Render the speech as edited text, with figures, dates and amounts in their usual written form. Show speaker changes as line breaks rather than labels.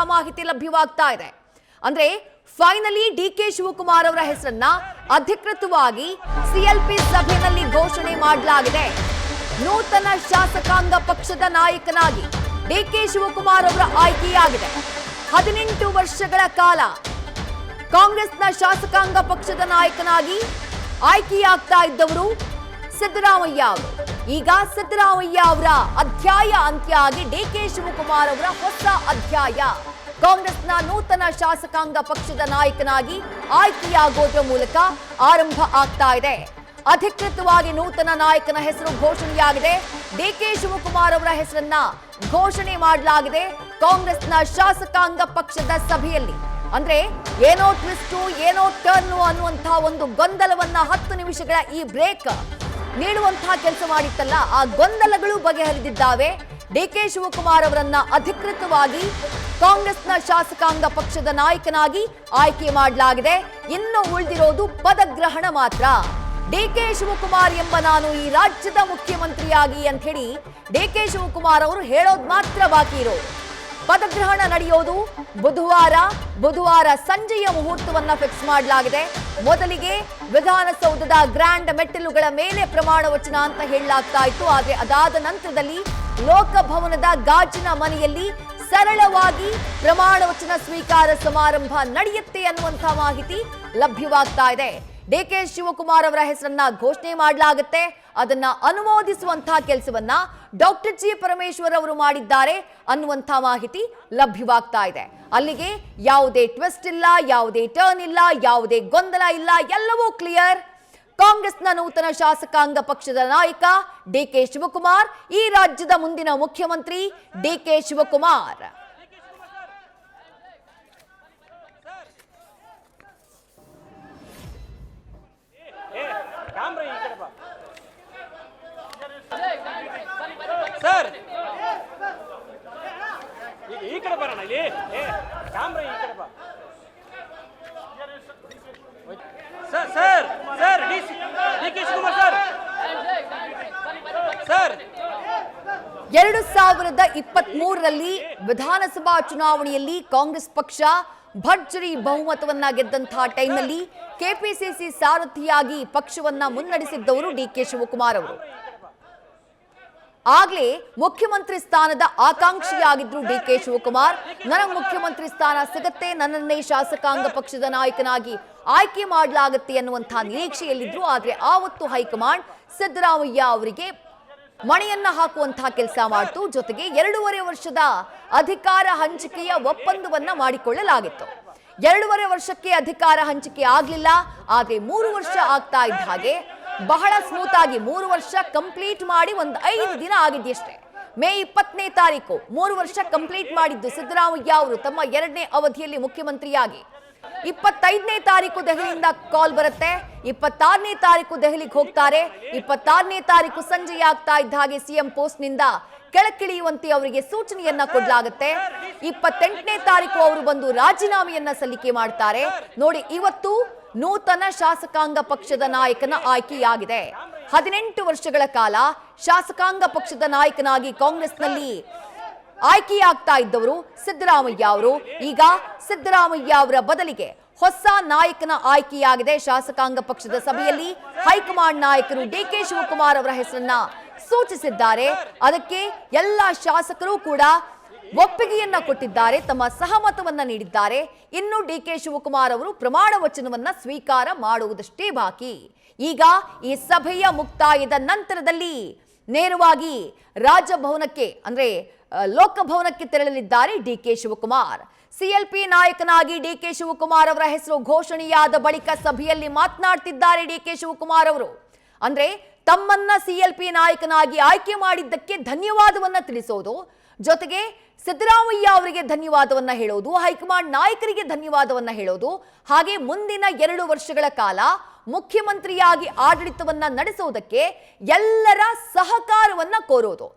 ಮಾಹಿತಿ ಲಭ್ಯವಾಗ್ತಾ ಇದೆ. ಅಂದ್ರೆ ಫೈನಲಿ ಡಿಕೆ ಶಿವಕುಮಾರ್ ಅವರ ಹೆಸರನ್ನ ಅಧಿಕೃತವಾಗಿ ಸಿಎಲ್ಪಿ ಸಭೆಯಲ್ಲಿ ಘೋಷಣೆ ಮಾಡಲಾಗಿದೆ. ನೂತನ ಶಾಸಕಾಂಗ ಪಕ್ಷದ ನಾಯಕನಾಗಿ ಡಿಕೆ ಶಿವಕುಮಾರ್ ಅವರ ಆಯ್ಕೆಯಾಗಿದೆ. 18 ವರ್ಷಗಳ ಕಾಲ ಕಾಂಗ್ರೆಸ್ನ ಶಾಸಕಾಂಗ ಪಕ್ಷದ ನಾಯಕನಾಗಿ ಆಯ್ಕೆಯಾಗ್ತಾ ಇದ್ದವರು ಸಿದ್ದರಾಮಯ್ಯ ಅವರು. ಈಗ ಸಿದ್ದರಾಮಯ್ಯ ಅವರ ಅಧ್ಯಾಯ ಅಂತ್ಯ ಆಗಿ ಡಿಕೆ ಶಿವಕುಮಾರ್ ಅವರ ಹೊಸ ಅಧ್ಯಾಯ ಕಾಂಗ್ರೆಸ್ನ ನೂತನ ಶಾಸಕಾಂಗ ಪಕ್ಷದ ನಾಯಕನಾಗಿ ಆಯ್ಕೆಯಾಗೋದ್ರ ಮೂಲಕ ಆರಂಭ ಆಗ್ತಾ ಇದೆ. ಅಧಿಕೃತವಾಗಿ ನೂತನ ನಾಯಕನ ಹೆಸರು ಘೋಷಣೆಯಾಗಿದೆ. ಡಿಕೆ ಶಿವಕುಮಾರ್ ಅವರ ಹೆಸರನ್ನ ಘೋಷಣೆ ಮಾಡಲಾಗಿದೆ ಕಾಂಗ್ರೆಸ್ನ ಶಾಸಕಾಂಗ ಪಕ್ಷದ ಸಭೆಯಲ್ಲಿ. ಅಂದ್ರೆ ಏನೋ ಟ್ವಿಸ್ಟು ಏನೋ ಟರ್ನು ಅನ್ನುವಂತಹ ಒಂದು ಗೊಂದಲವನ್ನ 10 ನಿಮಿಷಗಳ ಈ ಬ್ರೇಕ್ ನೀಡುವಂತಹ ಕೆಲಸ ಮಾಡಿತ್ತಲ್ಲ, ಆ ಗೊಂದಲಗಳು ಬಗೆಹರಿದಿದ್ದಾವೆ. ಡಿಕೆ ಶಿವಕುಮಾರ್ ಅವರನ್ನ ಅಧಿಕೃತವಾಗಿ ಕಾಂಗ್ರೆಸ್ನ ಶಾಸಕಾಂಗ ಪಕ್ಷದ ನಾಯಕನಾಗಿ ಆಯ್ಕೆ ಮಾಡಲಾಗಿದೆ. ಇನ್ನು ಉಳಿದಿರೋದು ಪದಗ್ರಹಣ ಮಾತ್ರ. ಡಿಕೆ ಶಿವಕುಮಾರ್ ಎಂಬ ನಾನು ಈ ರಾಜ್ಯದ ಮುಖ್ಯಮಂತ್ರಿಯಾಗಿ ಅಂತ ಹೇಳಿ ಡಿಕೆ ಶಿವಕುಮಾರ್ ಅವರು ಹೇಳೋದು ಮಾತ್ರ ಬಾಕಿ ಇರೋದು. ಪದಗ್ರಹಣ ನಡೆಯೋದು ಬುಧವಾರ ಸಂಜೆಯ ಮುಹೂರ್ತವನ್ನ ಫಿಕ್ಸ್ ಮಾಡಲಾಗಿದೆ. ಮೊದಲಿಗೆ ವಿಧಾನಸೌಧದ ಗ್ರ್ಯಾಂಡ್ ಮೆಟ್ಟಿಲುಗಳ ಮೇಲೆ ಪ್ರಮಾಣ ವಚನ ಅಂತ ಹೇಳಲಾಗ್ತಾ ಇತ್ತು. ಆದ್ರೆ ಅದಾದ ನಂತರದಲ್ಲಿ ಲೋಕಭವನದ ಗಾಜಿನ ಮನೆಯಲ್ಲಿ ಸರಳವಾಗಿ ಪ್ರಮಾಣ ವಚನ ಸ್ವೀಕಾರ ಸಮಾರಂಭ ನಡೆಯುತ್ತೆ ಅನ್ನುವಂತಹ ಮಾಹಿತಿ ಲಭ್ಯವಾಗ್ತಾ ಇದೆ. ಡಿಕೆ ಶಿವಕುಮಾರ್ ಅವರ ಹೆಸರನ್ನ ಘೋಷಣೆ ಮಾಡಲಾಗುತ್ತೆ. ಅದನ್ನ ಅನುಮೋದಿಸುವಂತಹ ಕೆಲಸವನ್ನ ಡಾಕ್ಟರ್ ಜಿ ಪರಮೇಶ್ವರ್ ಅವರು ಮಾಡಿದ್ದಾರೆ ಅನ್ನುವಂತಹ ಮಾಹಿತಿ ಲಭ್ಯವಾಗ್ತಾ ಇದೆ. ಅಲ್ಲಿಗೆ ಯಾವುದೇ ಟ್ವಿಸ್ಟ್ ಇಲ್ಲ, ಯಾವುದೇ ಟರ್ನ್ ಇಲ್ಲ, ಯಾವುದೇ ಗೊಂದಲ ಇಲ್ಲ, ಎಲ್ಲವೂ ಕ್ಲಿಯರ್. ಕಾಂಗ್ರೆಸ್ನ ನೂತನ ಶಾಸಕಾಂಗ ಪಕ್ಷದ ನಾಯಕ ಡಿಕೆ ಶಿವಕುಮಾರ್, ಈ ರಾಜ್ಯದ ಮುಂದಿನ ಮುಖ್ಯಮಂತ್ರಿ ಡಿಕೆ ಶಿವಕುಮಾರ್.
ಸರ್ ಈ ಕಡೆ ಬರೋಣ, ಇಲ್ಲಿ ಕ್ಯಾಮ್ರಾ ಈ ಕಡೆ ಬಾ. Sir sir sir DK Shivakumar sir sir
2023ರಲ್ಲಿ ವಿಧಾನಸಭಾ ಚುನಾವಣೆಯಲ್ಲಿ ಕಾಂಗ್ರೆಸ್ ಪಕ್ಷ ಭರ್ಜರಿ ಬಹುಮತವನ್ನ ಗೆದ್ದಂತಹ ಟೈಮ್ನಲ್ಲಿ ಕೆಪಿಸಿಸಿ ಸಾರಥಿಯಾಗಿ ಪಕ್ಷವನ್ನ ಮುನ್ನಡೆಸಿದ್ದವರು ಡಿಕೆ ಶಿವಕುಮಾರ್ ಅವರು. ಆಗ್ಲೇ ಮುಖ್ಯಮಂತ್ರಿ ಸ್ಥಾನದ ಆಕಾಂಕ್ಷಿಯಾಗಿದ್ರು ಡಿಕೆ ಶಿವಕುಮಾರ್. ನನಗೆ ಮುಖ್ಯಮಂತ್ರಿ ಸ್ಥಾನ ಸಿಗತ್ತೆ, ನನ್ನನ್ನೇ ಶಾಸಕಾಂಗ ಪಕ್ಷದ ನಾಯಕನಾಗಿ ಆಯ್ಕೆ ಮಾಡಲಾಗುತ್ತೆ ಅನ್ನುವಂತಹ ನಿರೀಕ್ಷೆಯಲ್ಲಿದ್ರು. ಆದ್ರೆ ಆವತ್ತು ಹೈಕಮಾಂಡ್ ಸಿದ್ದರಾಮಯ್ಯ ಅವರಿಗೆ ಮಣೆಯನ್ನ ಹಾಕುವಂತಹ ಕೆಲಸ ಮಾಡಿತು. ಜೊತೆಗೆ 2.5 ವರ್ಷದ ಅಧಿಕಾರ ಹಂಚಿಕೆಯ ಒಪ್ಪಂದವನ್ನ ಮಾಡಿಕೊಳ್ಳಲಾಗಿತ್ತು. 2.5 ವರ್ಷಕ್ಕೆ ಅಧಿಕಾರ ಹಂಚಿಕೆ ಆಗ್ಲಿಲ್ಲ. ಆದ್ರೆ 3 ವರ್ಷ ಆಗ್ತಾ ಇದ್ದ ಹಾಗೆ ಬಹಳ ಸ್ಮೂತ್ ಆಗಿ 3 ವರ್ಷ ಕಂಪ್ಲೀಟ್ ಮಾಡಿ ಒಂದು 5 ದಿನ ಆಗಿದೆಯಷ್ಟೇ. ಮೇ 20ನೇ ತಾರೀಕು 3 ವರ್ಷ ಕಂಪ್ಲೀಟ್ ಮಾಡಿದ್ದು ಸಿದ್ದರಾಮಯ್ಯ ಅವರು ತಮ್ಮ 2ನೇ ಅವಧಿಯಲ್ಲಿ ಮುಖ್ಯಮಂತ್ರಿಯಾಗಿ. 25ನೇ ತಾರೀಕು ದೆಹಲಿಯಿಂದ ಕಾಲ್ ಬರುತ್ತೆ. 26ನೇ ತಾರೀಕು ದೆಹಲಿಗೆ ಹೋಗ್ತಾರೆ. 26ನೇ ತಾರೀಕು ಸಂಜೆ ಆಗ್ತಾ ಇದ್ದ ಹಾಗೆ ಸಿಎಂ ಪೋಸ್ಟ್ ನಿಂದ ಕೆಳಕ್ಕಿಳಿಯುವಂತೆ ಅವರಿಗೆ ಸೂಚನೆಯನ್ನ ಕೊಡಲಾಗುತ್ತೆ. 28ನೇ ತಾರೀಕು ಅವರು ಬಂದು ರಾಜೀನಾಮೆಯನ್ನ ಸಲ್ಲಿಕೆ ಮಾಡ್ತಾರೆ. ನೋಡಿ, ಇವತ್ತು ನೂತನ ಶಾಸಕಾಂಗ ಪಕ್ಷದ ನಾಯಕನ ಆಯ್ಕೆಯಾಗಿದೆ. 18 ವರ್ಷಗಳ ಕಾಲ ಶಾಸಕಾಂಗ ಪಕ್ಷದ ನಾಯಕನಾಗಿ ಕಾಂಗ್ರೆಸ್ನಲ್ಲಿ ಆಯ್ಕೆಯಾಗ್ತಾ ಇದ್ದವರು ಸಿದ್ದರಾಮಯ್ಯ ಅವರು. ಈಗ ಸಿದ್ದರಾಮಯ್ಯ ಅವರ ಬದಲಿಗೆ ಹೊಸ ನಾಯಕನ ಆಯ್ಕೆಯಾಗಿದೆ. ಶಾಸಕಾಂಗ ಪಕ್ಷದ ಸಭೆಯಲ್ಲಿ ಹೈಕಮಾಂಡ್ ನಾಯಕರು ಡಿಕೆ ಶಿವಕುಮಾರ್ ಅವರ ಹೆಸರನ್ನ ಸೂಚಿಸಿದ್ದಾರೆ. ಅದಕ್ಕೆ ಎಲ್ಲ ಶಾಸಕರು ಕೂಡ ಒಪ್ಪಿಗೆಯನ್ನ ಕೊಟ್ಟಿದ್ದಾರೆ, ತಮ್ಮ ಸಹಮತವನ್ನ ನೀಡಿದ್ದಾರೆ. ಇನ್ನು ಡಿಕೆ ಶಿವಕುಮಾರ್ ಅವರು ಪ್ರಮಾಣ ವಚನವನ್ನ ಸ್ವೀಕಾರ ಮಾಡುವುದಷ್ಟೇ ಬಾಕಿ. ಈಗ ಈ ಸಭೆಯ ಮುಕ್ತಾಯದ ನಂತರದಲ್ಲಿ ನೇರವಾಗಿ ರಾಜಭವನಕ್ಕೆ ಅಂದ್ರೆ ಲೋಕಭವನಕ್ಕೆ ತೆರಳಲಿದ್ದಾರೆ ಡಿಕೆ ಶಿವಕುಮಾರ್. ಸಿಎಲ್ಪಿ ನಾಯಕನಾಗಿ ಡಿಕೆ ಶಿವಕುಮಾರ್ ಅವರ ಹೆಸರು ಘೋಷಣೆಯಾದ ಬಳಿಕ ಸಭೆಯಲ್ಲಿ ಮಾತನಾಡ್ತಿದ್ದಾರೆ ಡಿಕೆ ಶಿವಕುಮಾರ್ ಅವರು. ಅಂದ್ರೆ ತಮ್ಮನ್ನ ಸಿಎಲ್ಪಿ ನಾಯಕನಾಗಿ ಆಯ್ಕೆ ಮಾಡಿದ್ದಕ್ಕೆ ಧನ್ಯವಾದವನ್ನ ತಿಳಿಸೋದು, ಜೊತೆಗೆ ಸಿದ್ದರಾಮಯ್ಯ ಅವರಿಗೆ ಧನ್ಯವಾದವನ್ನ ಹೇಳೋದು, ಹೈಕಮಾಂಡ್ ನಾಯಕರಿಗೆ ಧನ್ಯವಾದವನ್ನ ಹೇಳೋದು, ಹಾಗೆ ಮುಂದಿನ 2 ವರ್ಷಗಳ ಕಾಲ ಮುಖ್ಯಮಂತ್ರಿಯಾಗಿ ಆಡಳಿತವನ್ನ ನಡೆಸೋದಕ್ಕೆ ಎಲ್ಲರ ಸಹಕಾರವನ್ನ ಕೋರೋದು.